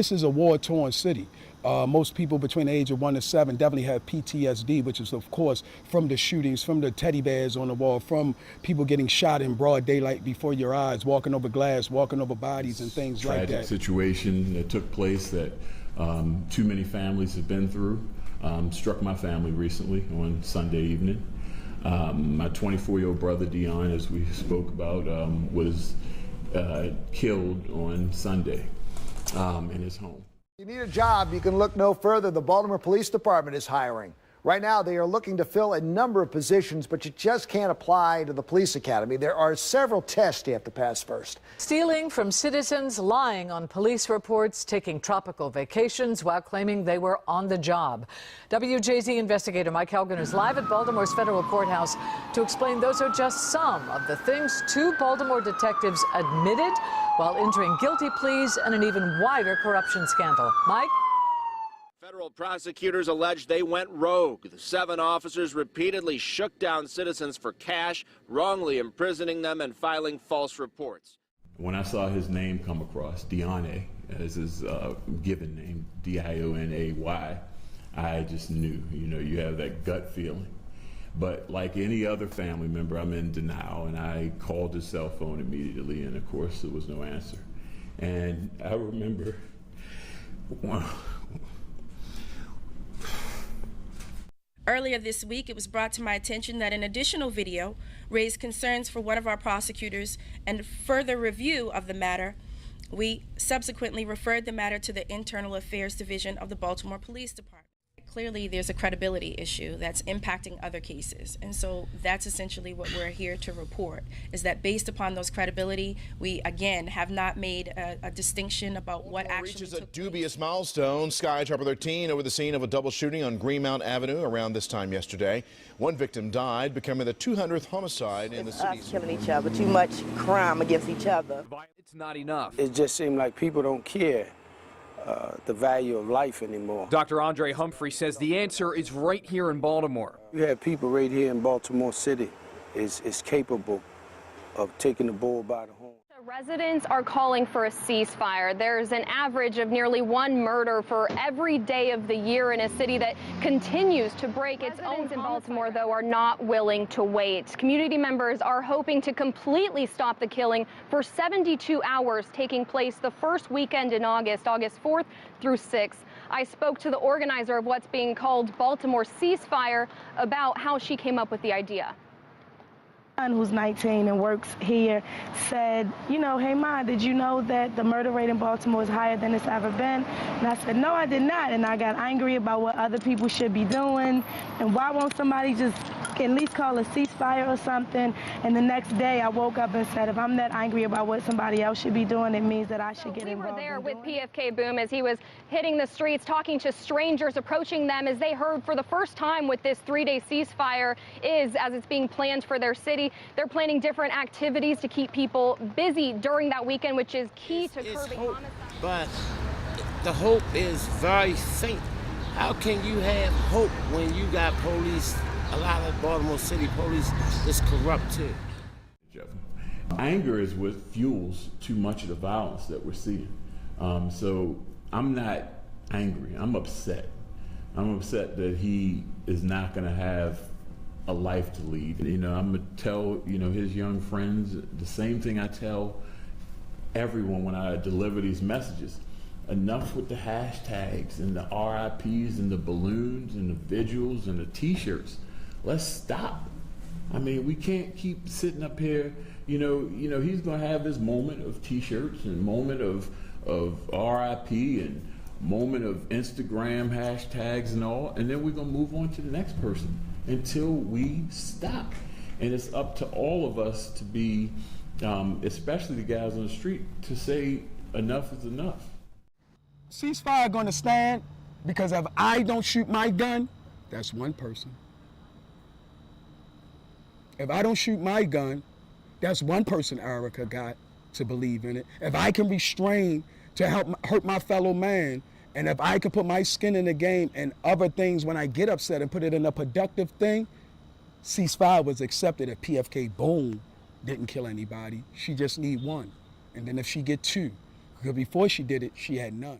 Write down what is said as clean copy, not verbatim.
This is a war-torn city. Most people between the age of 1 to 7 definitely have PTSD, which is, of course, from the shootings, from the teddy bears on the wall, from people getting shot in broad daylight before your eyes, walking over glass, walking over bodies and things like that. Tragic situation that took place that too many families have been through. Struck my family recently on Sunday evening. My 24-year-old brother, Dion, as we spoke about, was killed on Sunday in his home. If you need a job, you can look no further. The Baltimore Police Department is hiring. Right now, they are looking to fill a number of positions, but you just can't apply to the police academy. There are several tests you have to pass first. Stealing from citizens, lying on police reports, taking tropical vacations while claiming they were on the job. WJZ investigator Mike Helgen is live at Baltimore's federal courthouse to explain those are just some of the things 2 Baltimore detectives admitted while entering guilty pleas in an even wider corruption scandal. Mike? Federal prosecutors allege they went rogue. The 7 officers repeatedly shook down citizens for cash, wrongly imprisoning them and filing false reports. When I saw his name come across, Dione, as his given name, D-I-O-N-A-Y, I just knew, you have that gut feeling. But like any other family member, I'm in denial, and I called his cell phone immediately, and of course there was no answer. And I remember, earlier this week, it was brought to my attention that an additional video raised concerns for one of our prosecutors, and further review of the matter, we subsequently referred the matter to the Internal Affairs Division of the Baltimore Police Department. Clearly, there's a credibility issue that's impacting other cases, and so that's essentially what we're here to report, is that based upon those credibility, we again have not made a distinction about what actually reaches a dubious milestone. Sky Chopper 13 over the scene of a double shooting on Greenmount Avenue around this time yesterday. One victim died, becoming the 200th homicide in the city. Killing each other, too much crime against each other. It's not enough. It just seemed like people don't care the value of life anymore. Dr. Andre Humphrey says the answer is right here in Baltimore. You have people right here in Baltimore City is capable of taking the bull by the horn. Residents are calling for a ceasefire. There's an average of nearly 1 murder for every day of the year in a city that continues to break its own. In Baltimore, though, are not willing to wait. Community members are hoping to completely stop the killing for 72 hours, taking place the first weekend in August 4th through 6th. I spoke to the organizer of what's being called Baltimore Ceasefire about how she came up with the idea. Who's 19 and works here said, hey, Ma, did you know that the murder rate in Baltimore is higher than it's ever been? And I said, no, I did not. And I got angry about what other people should be doing. And why won't somebody just at least call a ceasefire or something? And the next day I woke up and said, if I'm that angry about what somebody else should be doing, it means that I should get involved. We were there with PFK Boom as he was hitting the streets, talking to strangers, approaching them as they heard for the first time what this 3-day ceasefire is as it's being planned for their city. They're planning different activities to keep people busy during that weekend, which is key to curbing homicide. But the hope is very faint. How can you have hope when you got police, a lot of Baltimore City police is corrupt too? Anger is what fuels too much of the violence that we're seeing. So I'm not angry, I'm upset. I'm upset that he is not gonna have a life to lead. I'm gonna tell, his young friends the same thing I tell everyone when I deliver these messages. Enough with the hashtags and the RIPs and the balloons and the vigils and the t-shirts. Let's stop. I mean, we can't keep sitting up here, he's gonna have his moment of t-shirts and moment of RIP and moment of Instagram hashtags and all, and then we're gonna move on to the next person until we stop. And it's up to all of us to be, especially the guys on the street, to say enough is enough. Ceasefire gonna stand because if I don't shoot my gun, that's one person. If I don't shoot my gun, that's one person Erica got to believe in it. If I can restrain to hurt my fellow man, and if I can put my skin in the game and other things when I get upset and put it in a productive thing, ceasefire was accepted if PFK Boom didn't kill anybody. She just need one. And then if she get 2, because before she did it, she had none.